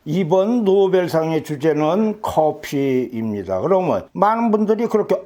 이번 노벨상의 주제는 커피입니다. 그러면 많은 분들이 그렇게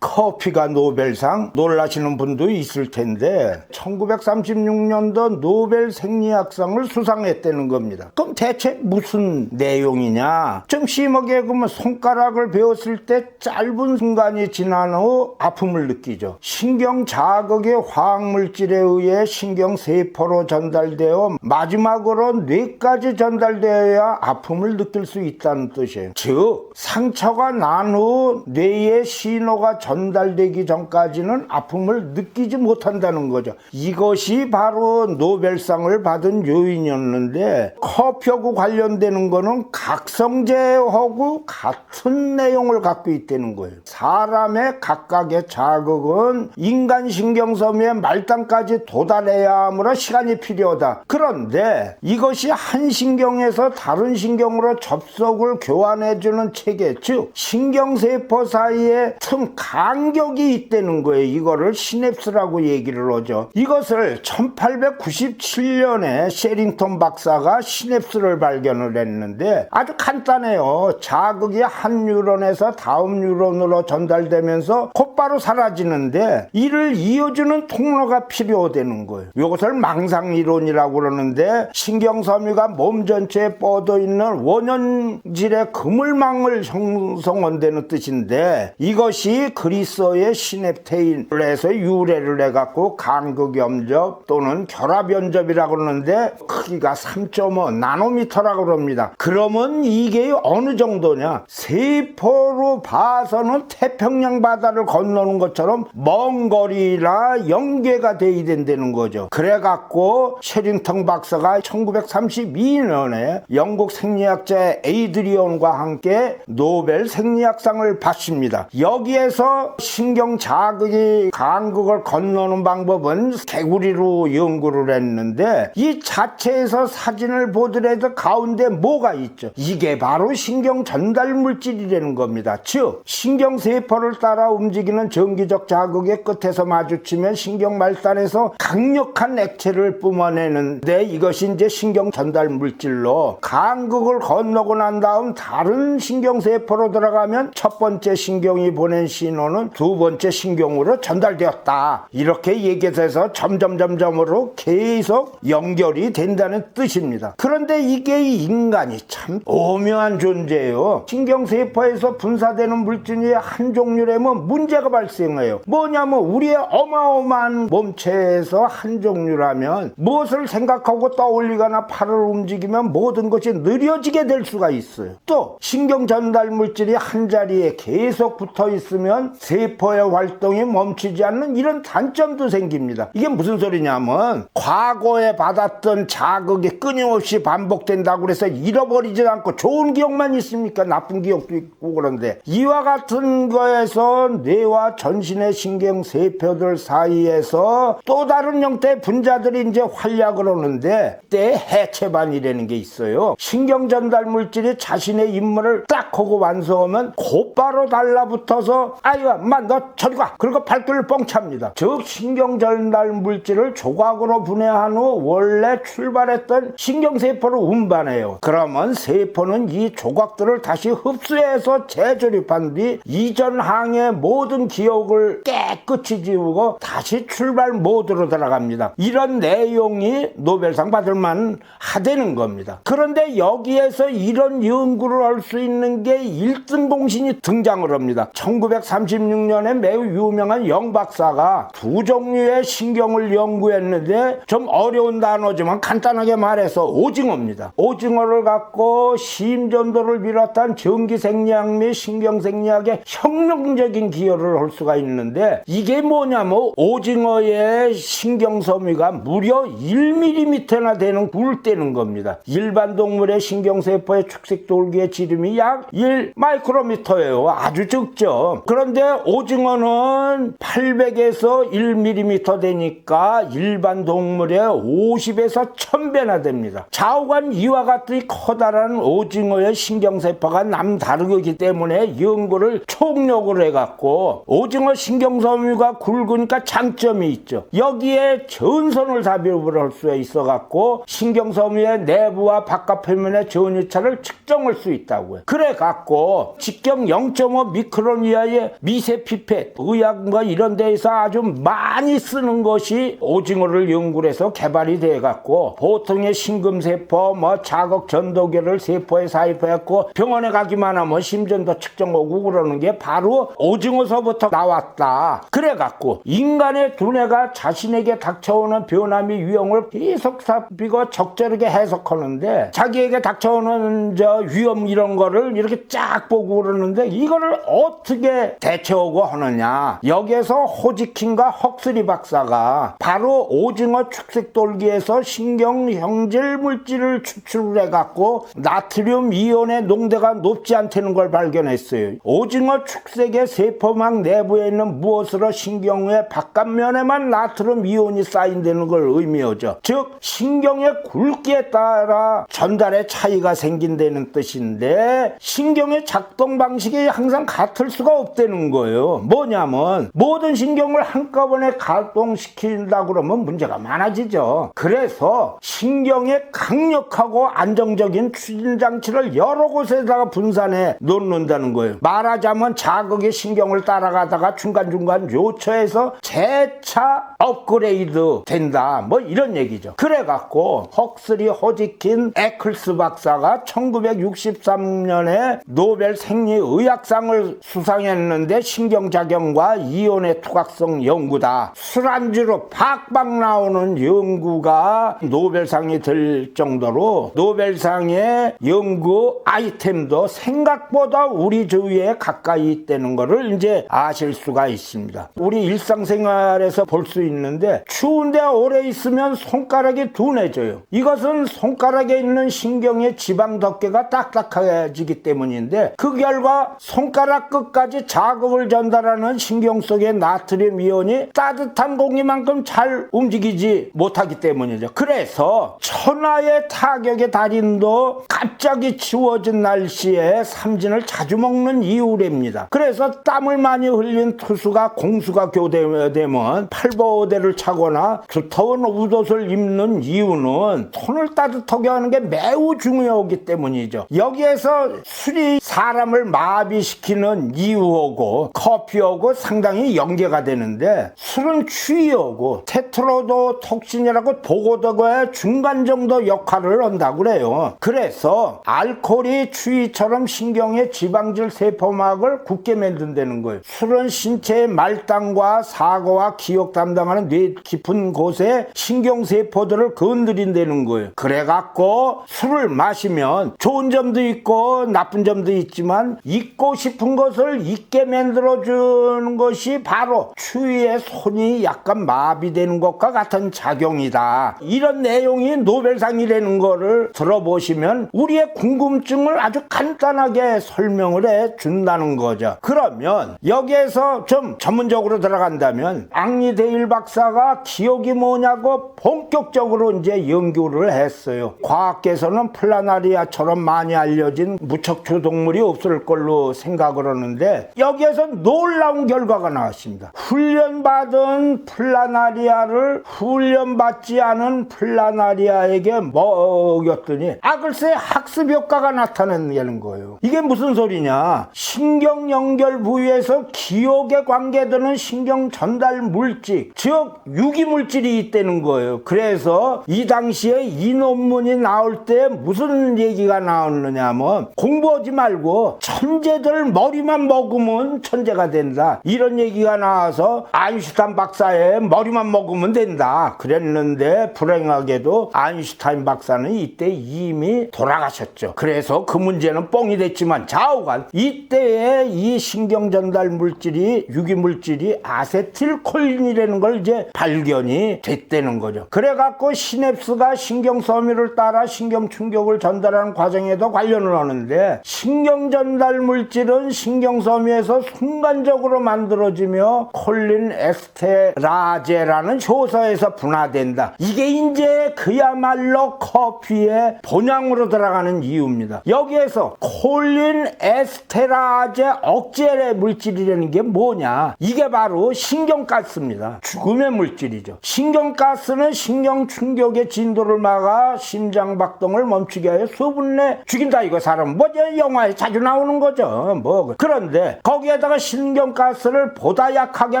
커피가 노벨상? 놀라시는 분도 있을 텐데 1936년도 노벨 생리학상을 수상했다는 겁니다. 그럼 대체 무슨 내용이냐? 좀 심하게 그러면 손가락을 베었을 때 짧은 순간이 지난 후 아픔을 느끼죠. 신경 자극의 화학물질에 의해 신경세포로 전달되어 마지막으로 뇌까지 전달되어야 아픔을 느낄 수 있다는 뜻이에요. 즉 상처가 난 후 뇌에 신호가 전달되기 전까지는 아픔을 느끼지 못한다는 거죠. 이것이 바로 노벨상을 받은 요인이었는데 커피하고 관련되는 거는 각성제하고 같은 내용을 갖고 있다는 거예요. 사람의 각각의 자극은 인간 신경섬유의 말단까지 도달해야 하므로 시간이 필요하다. 그런데 이것이 한 신경에서 다른 신경으로 접속을 교환해주는 체계, 즉 신경세포 사이에 틈 간격이 있다는 거예요. 이거를 시냅스라고 얘기를 하죠. 이것을 1897년에 셰링턴 박사가 시냅스를 발견을 했는데 아주 간단해요. 자극이 한 뉴런에서 다음 뉴런으로 전달되면서 곧바로 사라지는데 이를 이어주는 통로가 필요되는 거예요. 이것을 망상이론이라고 그러는데 신경섬유가 몸 전체에 뻗어 있는 원형질의 그물망을 형성한다는 뜻인데 이것이 그리스어의 시냅테인에서 유래를 해갖고 간극염접 또는 결합염접이라고 그러는데 크기가 3.5 나노미터라고 그럽니다. 그러면 이게 어느 정도냐? 세포로 봐서는 태평양 바다를 건너는 것처럼 먼 거리라 연계가 돼야 된다는 거죠. 그래갖고 셰링턴 박사가 1932년에 영국 생리학자 에이드리언과 함께 노벨 생리학상을 받습니다. 여기에서 신경 자극이 간극을 건너는 방법은 개구리로 연구를 했는데 이 자체에서 사진을 보더라도 가운데 뭐가 있죠? 이게 바로 신경 전달 물질이라는 겁니다. 즉 신경세포를 따라 움직이는 전기적 자극의 끝에서 마주치면 신경 말단에서 강력한 액체를 뿜어내는데 이것이 이제 신경 전달 물질로 간극을 건너고 난 다음 다른 신경세포로 들어가면 첫 번째 신경이 보낸 신호는 두 번째 신경으로 전달되었다. 이렇게 얘기해서 점점점점으로 계속 연결이 된다는 뜻입니다. 그런데 이게 인간이 참 오묘한 존재예요. 신경세포에서 분사되는 물질이 한 종류라면 문제가 발생해요. 뭐냐면 우리의 어마어마한 몸체에서 한 종류라면 무엇을 생각하고 떠올리거나 팔을 움직이면 모든 것이 느려지게 될 수가 있어요. 또 신경 전달 물질이 한 자리에 계속 붙어 있으면 세포의 활동이 멈추지 않는 이런 단점도 생깁니다. 이게 무슨 소리냐면 과거에 받았던 자극이 끊임없이 반복된다고 해서 잃어버리지 않고 좋은 기억만 있습니까? 나쁜 기억도 있고. 그런데 이와 같은 거에서 뇌와 전신의 신경세포들 사이에서 또 다른 형태의 분자들이 이제 활약을 하는데 때 해체반이라는 게 있어요. 신경전달 물질이 자신의 임무를 딱 하고 완성하면 곧바로 달라붙어서 아이가 너 저리 가! 그리고 발길을 뻥 찹니다. 즉 신경전달 물질을 조각으로 분해한 후 원래 출발했던 신경세포로 운반해요. 그러면 세포는 이 조각들을 다시 흡수해서 재조립한 뒤 이전 항의 모든 기억을 깨끗이 지우고 다시 출발 모드로 들어갑니다. 이런 내용이 노벨상 받을만 하다는 겁니다. 그런데 여기에서 이런 연구를 할 수 있는 게 1등 공신이 등장을 합니다. 1936년에 매우 유명한 영 박사가 두 종류의 신경을 연구했는데 좀 어려운 단어지만 간단하게 말해서 오징어입니다. 오징어를 갖고 심전도를 비롯한 전기생리학 및 신경생리학에 혁명적인 기여를 할 수가 있는데 이게 뭐냐면 오징어의 신경섬유가 무려 1mm나 되는 굵다는 겁니다. 일반 동물의 신경세포의 축색 돌기의 지름이 약 1 마이크로미터예요. 아주 적죠. 그런데 그런데 오징어는 800에서 1mm 되니까 일반 동물의 50에서 1000배나 됩니다. 좌우간 이와 같이 커다란 오징어의 신경세포가 남다르기 때문에 연구를 총력을 해갖고 오징어 신경섬유가 굵으니까 장점이 있죠. 여기에 전선을 삽입을 할 수 있어갖고 신경섬유의 내부와 바깥 표면의 전유차를 측정할 수 있다고요. 그래갖고 직경 0.5 미크론 이하의 미세 피펫, 의학과 이런 데에서 아주 많이 쓰는 것이 오징어를 연구해서 개발이 돼갖고 보통의 심금세포, 자극 전도계를 세포에 사입해갖고 병원에 가기만 하면 심전도 측정하고 그러는 게 바로 오징어서부터 나왔다. 그래갖고 인간의 두뇌가 자신에게 닥쳐오는 변화미 유형을 계속 살피고 적절하게 해석하는데 자기에게 닥쳐오는 위험 이런 거를 이렇게 쫙 보고 그러는데 이거를 어떻게 대처하고 하느냐. 여기에서 호지킨과 헉슬리 박사가 바로 오징어 축색돌기에서 신경형질 물질을 추출을 해갖고 나트륨 이온의 농도가 높지 않다는 걸 발견했어요. 오징어 축색의 세포막 내부에 있는 무엇으로 신경의 바깥면에만 나트륨 이온이 쌓인다는 걸 의미하죠. 즉 신경의 굵기에 따라 전달의 차이가 생긴다는 뜻인데 신경의 작동 방식이 항상 같을 수가 없다는 거예요. 뭐냐면 모든 신경을 한꺼번에 가동시킨다 그러면 문제가 많아지죠. 그래서 신경의 강력하고 안정적인 추진장치를 여러 곳에다가 분산해 놓는다는 거예요. 말하자면 자극의 신경을 따라가다가 중간중간 요처해서 재차 업그레이드 된다. 이런 얘기죠. 그래갖고 헉슬리, 호지킨, 에클스 박사가 1963년에 노벨 생리의학상을 수상했는데 신경작용과 이온의 투각성 연구다. 술안주로 팍팍 나오는 연구가 노벨상이 될 정도로 노벨상의 연구 아이템도 생각보다 우리 주위에 가까이 있다는 것을 이제 아실 수가 있습니다. 우리 일상생활에서 볼 수 있는데 추운데 오래 있으면 손가락이 둔해져요. 이것은 손가락에 있는 신경의 지방 덮개가 딱딱해지기 때문인데 그 결과 손가락 끝까지 자극을 전달하는 신경 속의 나트륨 이온이 따뜻한 공기만큼 잘 움직이지 못하기 때문이죠. 그래서 천하의 타격의 달인도 갑자기 추워진 날씨에 삼진을 자주 먹는 이유랍니다. 그래서 땀을 많이 흘린 투수가 공수가 교대되면 팔보호대를 차거나 두터운 옷을 입는 이유는 손을 따뜻하게 하는 게 매우 중요하기 때문이죠. 여기에서 술이 사람을 마비시키는 이유하고 커피하고 상당히 연계가 되는데 술은 추위하고 테트로도톡신이라고 보고도의 중간 정도 역할을 한다고 그래요. 그래서 알코올이 추위처럼 신경의 지방질 세포막을 굳게 만든다는 거예요. 술은 신체의 말단과 사고와 기억 담당하는 뇌 깊은 곳에 신경세포들을 건드린다는 거예요. 그래갖고 술을 마시면 좋은 점도 있고 나쁜 점도 있지만 잊고 싶은 것을 잊게 만들어주는 것이 바로 추위에 손이 약간 마비되는 것과 같은 작용이다. 이런 내용이 노벨상이라는 거를 들어보시면 우리의 궁금증을 아주 간단하게 설명을 해 준다는 거죠. 그러면 여기에서 좀 전문적으로 들어간다면 앙리데일 박사가 기억이 뭐냐고 본격적으로 이제 연구를 했어요. 과학계에서는 플라나리아처럼 많이 알려진 무척추 동물이 없을 걸로 생각을 하는데 여기에서 놀라운 결과가 나왔습니다. 훈련받은 플라나리아를 훈련받지 않은 플라나리아에게 먹였더니 글쎄 학습 효과가 나타나는 거예요. 이게 무슨 소리냐? 신경 연결 부위에서 기억에 관계되는 신경 전달 물질, 즉 유기물질이 있다는 거예요. 그래서 이 당시에 이 논문이 나올 때 무슨 얘기가 나오느냐면 공부하지 말고 천재들 머리만 먹으면 천재가 된다. 이런 얘기가 나와서 아인슈타인 박사의 머리만 먹으면 된다. 그랬는데 불행하게도 아인슈타인 박사는 이때 이미 돌아가셨죠. 그래서 그 문제는 뻥이 됐지만 좌우간 이때에 이 신경 전달 물질이 유기물질이 아세틸콜린이라는 걸 이제 발견이 됐다는 거죠. 그래갖고 시냅스가 신경섬유를 따라 신경 충격을 전달하는 과정에도 관련을 하는데 신경 신경 전달 물질은 신경섬유에서 순간적으로 만들어지며 콜린 에스테라제라는 효소에서 분화된다. 이게 이제 그야말로 커피의 본향으로 들어가는 이유입니다. 여기에서 콜린 에스테라제 억제 물질이라는 게 뭐냐? 이게 바로 신경가스입니다. 죽음의 물질이죠. 신경가스는 신경 충격의 진도를 막아 심장박동을 멈추게 하여 수분 내 죽인다. 이거 사람 뭐죠? 영화에 자주 나오는 거죠. 뭐 그런데 거기에다가 신경가스를 보다 약하게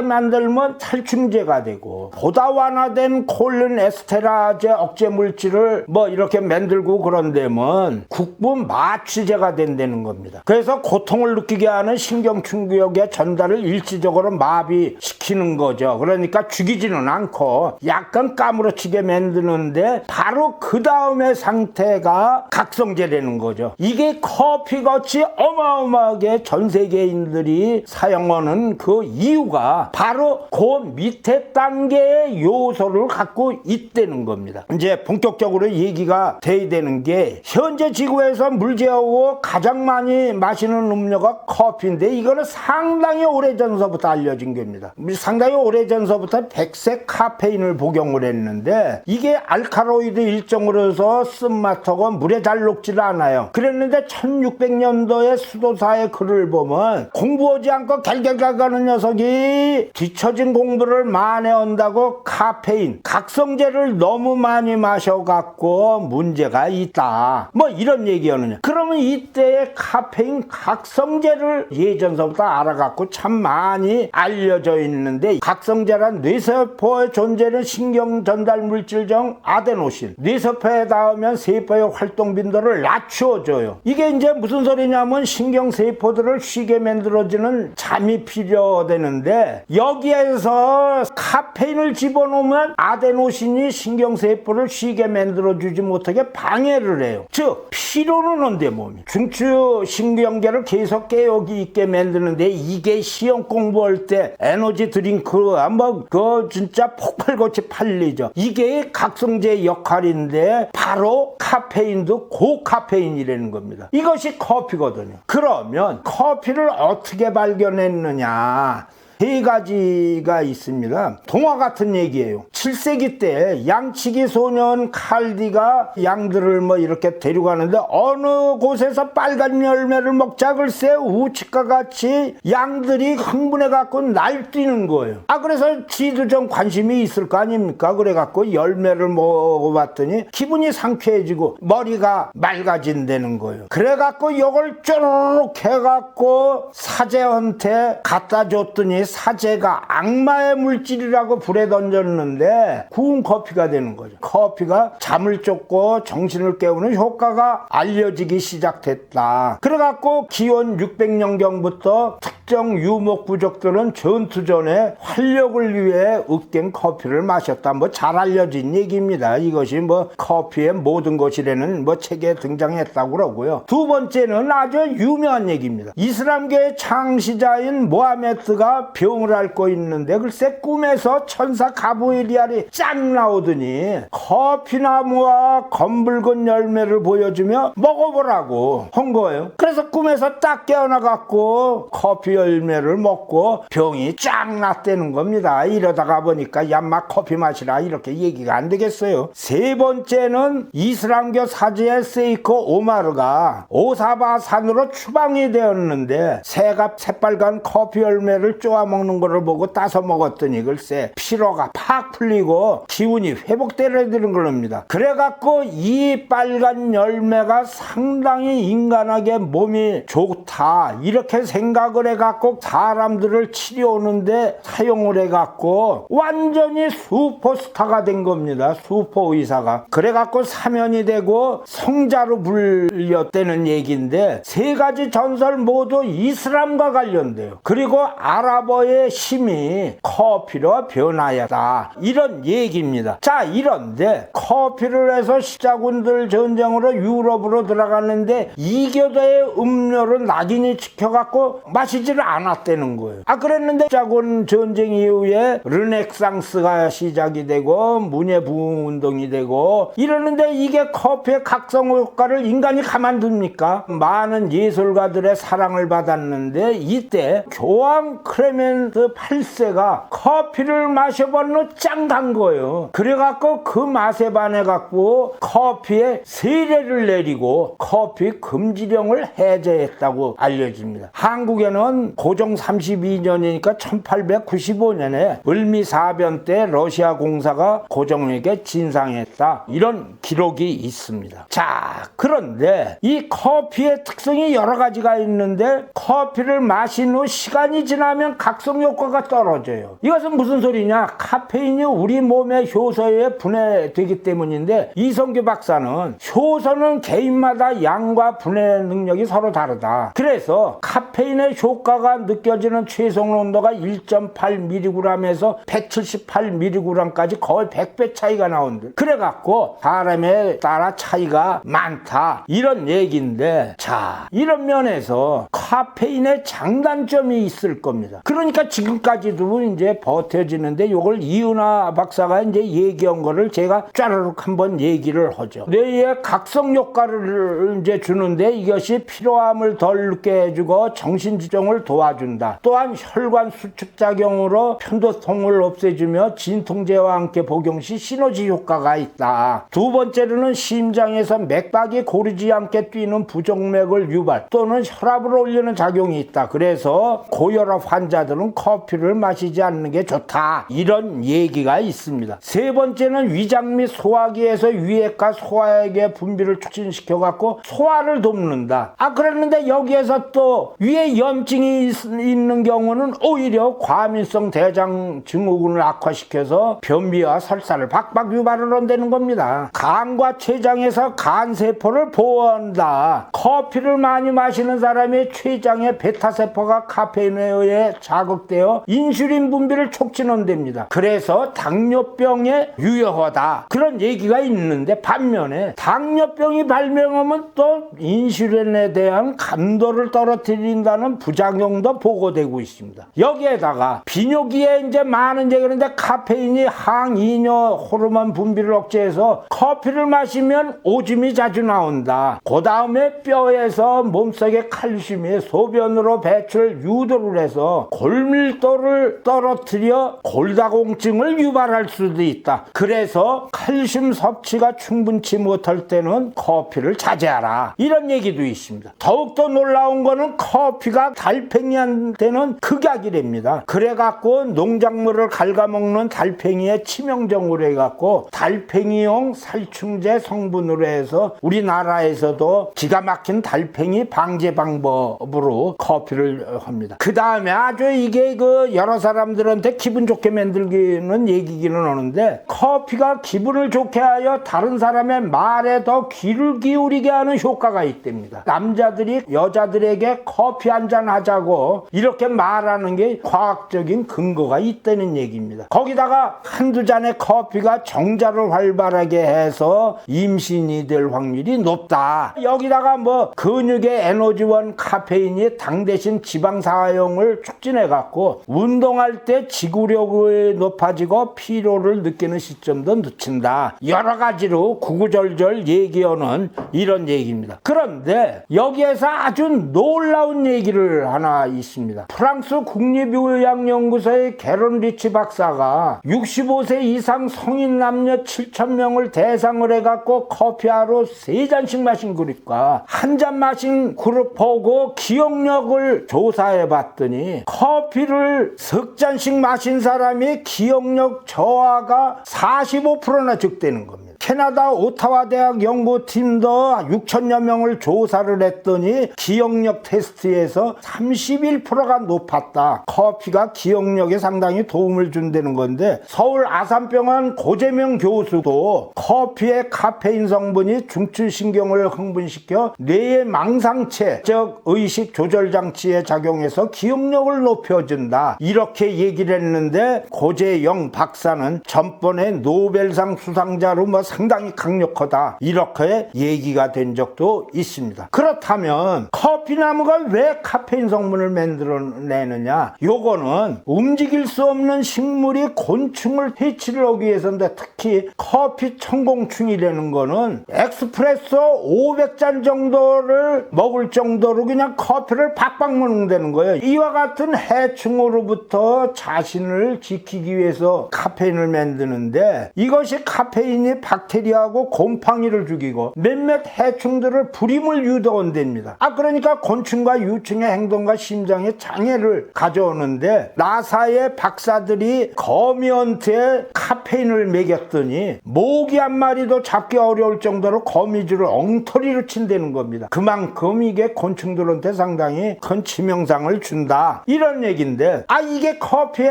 만들면 탈충제가 되고, 보다 완화된 콜린 에스테라제 억제 물질을 뭐 이렇게 만들고 그런데면 국부 마취제가 된다는 겁니다. 그래서 고통을 느끼게 하는 신경 충격의 전달을 일시적으로 마비시키는 거죠. 그러니까 죽이지는 않고 약간 까무러치게 만드는데 바로 그 다음의 상태가 각성제라는 거죠. 이게 커피같이 어마어마하게 전 세계인들이 사용하는 그 이유가 바로 그 밑에 단계의 요소를 갖고 있다는 겁니다. 이제 본격적으로 얘기가 돼야 되는 게, 현재 지구에서 물제하고 가장 많이 마시는 음료가 커피인데 이거는 상당히 오래전서부터 알려진 겁니다. 상당히 오래전서부터 백색 카페인을 복용을 했는데 이게 알카로이드 일종으로 해서 쓴맛하고 물에 잘 녹질 않아요. 그랬는데 1600년도에 수도사의 글을 보면 공부하지 않고 갤갤갤가는 녀석이 뒤처진 공부를 만회한다고 카페인, 각성제를 너무 많이 마셔갖고 문제가 있다. 뭐 이런 얘기하느냐. 그러면 이때의 카페인 각성제를 예전서부터 알아갖고 참 많이 알려져 있는데, 각성제란 뇌세포의 존재는 신경 전달 물질 중 아데노신, 뇌세포에 닿으면 세포의 활동 빈도를 낮춰줘요. 이게 이제 무슨 소리냐면 신경세포들을 쉬게 만들어주는 잠이 필요되는데, 여기에서 카페인을 집어넣으면 아데노신이 신경세포를 쉬게 만들어주지 못하게 방해를 해요. 즉 피로는 온대 몸이 중추 신경계를 계속 깨우기 있게 만드는데, 이게 시험 공부할 때 에너지 드링크가 그 진짜 폭발같이 팔리죠. 이게 각성제 역할인데 바로 카페인도 고카페인이라는 겁니다. 이것이 커피거든요. 그러면 커피를 어떻게 발견했느냐? 세 가지가 있습니다. 동화 같은 얘기예요. 7세기 때 양치기 소년 칼디가 양들을 뭐 이렇게 데려가는데 어느 곳에서 빨간 열매를 먹자 글쎄 우치과 같이 양들이 흥분해 갖고 날뛰는 거예요. 그래서 지도 좀 관심이 있을 거 아닙니까? 그래 갖고 열매를 먹어봤더니 기분이 상쾌해지고 머리가 맑아진다는 거예요. 그래 갖고 이걸 쪼르륵 해 갖고 사제한테 갖다 줬더니 사제가 악마의 물질이라고 불에 던졌는데 구운 커피가 되는 거죠. 커피가 잠을 쫓고 정신을 깨우는 효과가 알려지기 시작됐다. 그래갖고 기원 600년경부터 특정 유목 부족들은 전투 전에 활력을 위해 으깬 커피를 마셨다. 뭐 잘 알려진 얘기입니다. 이것이 뭐 커피의 모든 것이라는 뭐 책에 등장했다고 그러고요. 두 번째는 아주 유명한 얘기입니다. 이슬람교의 창시자인 모하메드가 병을 앓고 있는데 글쎄 꿈에서 천사 가브리엘이 쫙 나오더니 커피나무와 검붉은 열매를 보여주며 먹어보라고 한 거예요. 그래서 꿈에서 딱 깨어나갖고 커피 열매를 먹고 병이 쫙 났다는 겁니다. 이러다가 보니까 야마 커피 마시라 이렇게 얘기가 안 되겠어요. 세 번째는 이슬람교 사제의 세이코 오마르가 오사바 산으로 추방이 되었는데 새가 새빨간 커피 열매를 쪼아 먹는 거를 보고 따서 먹었더니 글쎄 피로가 팍 풀리고 기운이 회복되는 겁니다. 그래갖고 이 빨간 열매가 상당히 인간에게 몸이 좋다 이렇게 생각을 해갖고 사람들을 치료하는데 사용을 해갖고 완전히 슈퍼스타가 된 겁니다. 슈퍼의사가. 그래갖고 사면이 되고 성자로 불렸다는 얘기인데 세 가지 전설 모두 이슬람과 관련돼요. 그리고 아랍어의 힘이 커피로 변하였다 이런 얘기입니다. 자, 이런데 커피를 해서 십자군들 전쟁으로 유럽으로 들어갔는데 이교도의 음료를 낙인이 찍혀갖고 마시지를 하질 않았다는 거예요. 그랬는데 자군 전쟁 이후에 르네상스가 시작이 되고 문예 부흥운동이 되고 이러는데 이게 커피의 각성 효과를 인간이 가만둡니까? 많은 예술가들의 사랑을 받았는데 이때 교황 클레멘트 8세가 커피를 마셔봤노 짱단 거예요. 그래갖고 그 맛에 반해갖고 커피에 세례를 내리고 커피 금지령을 해제했다고 알려집니다. 한국에는 고종 32년이니까 1895년에 을미사변 때 러시아 공사가 고종에게 진상했다, 이런 기록이 있습니다. 자, 그런데 이 커피의 특성이 여러 가지가 있는데 커피를 마신 후 시간이 지나면 각성 효과가 떨어져요. 이것은 무슨 소리냐? 카페인이 우리 몸의 효소에 분해되기 때문인데 이성규 박사는 효소는 개인마다 양과 분해 능력이 서로 다르다. 그래서 카페인의 효과가 느껴지는 최소 농도가 1.8mg에서 178mg까지 거의 100배 차이가 나온다. 그래갖고 사람에 따라 차이가 많다, 이런 얘기인데, 자, 이런 면에서 카페인의 장단점이 있을 겁니다. 그러니까 지금까지도 이제 버텨지는데 이걸 이은하 박사가 이제 얘기한 거를 제가 짜르륵 한번 얘기를 하죠. 뇌에 각성 효과를 이제 주는데 이것이 피로함을 덜 느끼게 해주고 정신지정을 도와준다. 또한 혈관 수축작용으로 편도통을 없애주며 진통제와 함께 복용 시 시너지 효과가 있다. 두 번째로는 심장에서 맥박이 고르지 않게 뛰는 부정맥을 유발 또는 혈압을 올리는 작용이 있다. 그래서 고혈압 환자들은 커피를 마시지 않는 게 좋다, 이런 얘기가 있습니다. 세 번째는 위장 및 소화기에서 위액과 소화액의 분비를 촉진시켜 갖고 소화를 돕는다. 그랬는데 여기에서 또 위에 염증이 있는 경우는 오히려 과민성 대장 증후군을 악화시켜서 변비와 설사를 박박 유발을 한다는 겁니다. 간과 췌장에서 간세포를 보호한다. 커피를 많이 마시는 사람의 췌장의 베타세포가 카페인에 의해 자극되어 인슐린 분비를 촉진한답니다. 그래서 당뇨병에 유효하다, 그런 얘기가 있는데 반면에 당뇨병이 발병하면 또 인슐린에 대한 감도를 떨어뜨린다는 부작용도 보고되고 있습니다. 여기에다가 비뇨기에 이제 많은 얘기인데 카페인이 항이뇨 호르몬 분비를 억제해서 커피를 마시면 오줌이 자주 나온다. 그 다음에 뼈에서 몸속의 칼슘이 소변으로 배출 유도를 해서 골밀도를 떨어뜨려 골다공증을 유발할 수도 있다. 그래서 칼슘 섭취가 충분치 못할 때는 커피를 자제하라, 이런 얘기도 있습니다. 더욱더 놀라운 거는 커피가 달팽이한테는 극약이랍니다. 그래갖고 농작물을 갉아먹는 달팽이의 치명적으로 해갖고 달팽이용 살충제 성분으로 해서 우리나라에서도 기가 막힌 달팽이 방제 방법으로 커피를 합니다. 그 다음에 아주 이게 여러 사람들한테 기분 좋게 만들기는 얘기기는 하는데 커피가 기분을 좋게 하여 다른 사람의 말에 더 귀를 기울이게 하는 효과가 있답니다. 남자들이 여자들에게 커피 한잔 하자고 이렇게 말하는 게 과학적인 근거가 있다는 얘기입니다. 거기다가 한두 잔의 커피가 정자를 활발하게 해서 임신이 될 확률이 높다. 여기다가 근육의 에너지원 카페인이 당 대신 지방 사용을 촉진해 갖고 운동할 때 지구력이 높아지고 피로를 느끼는 시점도 늦춘다. 여러 가지로 구구절절 얘기하는 이런 얘기입니다. 그런데 여기에서 아주 놀라운 얘기를 하나 있습니다. 프랑스 국립의학연구소의 게론 리치 박사가 65세 이상 성인 남녀 7,000명을 대상을 해갖고 커피 하루 3잔씩 마신 그룹과 한 잔 마신 그룹 보고 기억력을 조사해봤더니 커피를 석 잔씩 마신 사람이 기억력 저하가 45%나 적대는 겁니다. 캐나다 오타와 대학 연구팀도 6천여 명을 조사를 했더니 기억력 테스트에서 31%가 높았다. 커피가 기억력에 상당히 도움을 준다는 건데 서울 아산병원 고재명 교수도 커피의 카페인 성분이 중추신경을 흥분시켜 뇌의 망상체 즉 의식 조절 장치에 작용해서 기억력을 높여준다. 이렇게 얘기를 했는데 고재영 박사는 전번에 노벨상 수상자로 상당히 강력하다, 이렇게 얘기가 된 적도 있습니다. 그렇다면 커피나무가 왜 카페인 성분을 만들어내느냐? 요거는 움직일 수 없는 식물이 곤충을 해치를 하기 위해서인데, 특히 커피 천공충이라는 거는 에스프레소 500잔 정도를 먹을 정도로 그냥 커피를 박박 먹는다는 거예요. 이와 같은 해충으로부터 자신을 지키기 위해서 카페인을 만드는데, 이것이 카페인이 박테리아하고 곰팡이를 죽이고 몇몇 해충들을 불임을 유도한답니다. 그러니까 곤충과 유충의 행동과 심장에 장애를 가져오는데, 나사의 박사들이 거미한테 카페인을 먹였더니 모기 한 마리도 잡기 어려울 정도로 거미줄을 엉터리로 친다는 겁니다. 그만큼 이게 곤충들한테 상당히 큰 치명상을 준다, 이런 얘기인데, 이게 커피의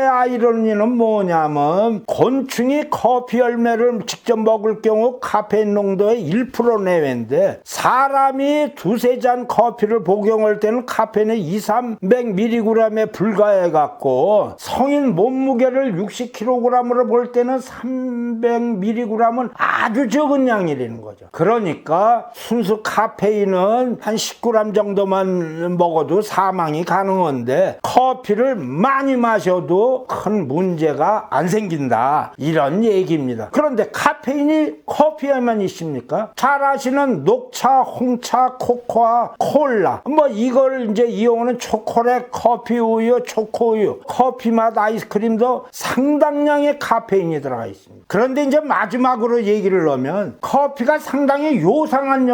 아이러니는 뭐냐면, 곤충이 커피 열매를 직접 먹을 경우 카페인 농도의 1% 내외인데, 사람이 두세 잔 커피를 복용할 때는 카페인의 200~300mg에 불과해갖고, 성인 몸무게를 60kg으로 볼 때는 300mg은 아주 적은 양이라는 거죠. 그러니까 순수 카페인은 한 10g 정도만 먹어도 사망이 가능한데, 커피를 많이 마셔도 큰 문제가 안 생긴다, 이런 얘기입니다. 그런데 카페인이 커피에만 있습니까? 잘 아시는 녹차, 홍차, 코코아, 콜라, 이걸 이제 이용하는 초콜릿, 커피 우유, 초코우유, 커피맛 아이스크림도 상당량의 카페인이 들어가 있습니다. 그런데 이제 마지막으로 얘기를 하면, 커피가 상당히 요상한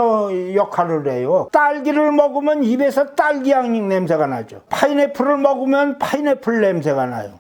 역할을 해요. 딸기를 먹으면 입에서 딸기향 냄새가 나죠. 파인애플을 먹으면 파인애플 냄새가 나요.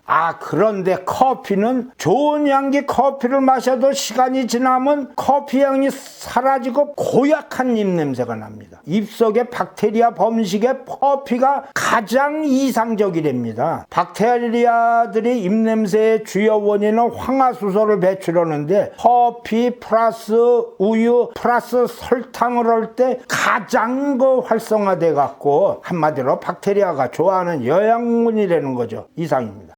그런데 커피는 좋은 향기 커피를 마셔도 시간이 지나면 커피 향이 사라지고 고약한 입 냄새가 납니다. 입속의 박테리아 범식에 커피가 가장 이상적이랍니다. 박테리아들이 입냄새의 주요 원인은 황화수소를 배출하는데, 커피 플러스 우유 플러스 설탕을 할 때 가장 활성화돼 갖고, 한마디로 박테리아가 좋아하는 영양분이라는 거죠. 이상입니다.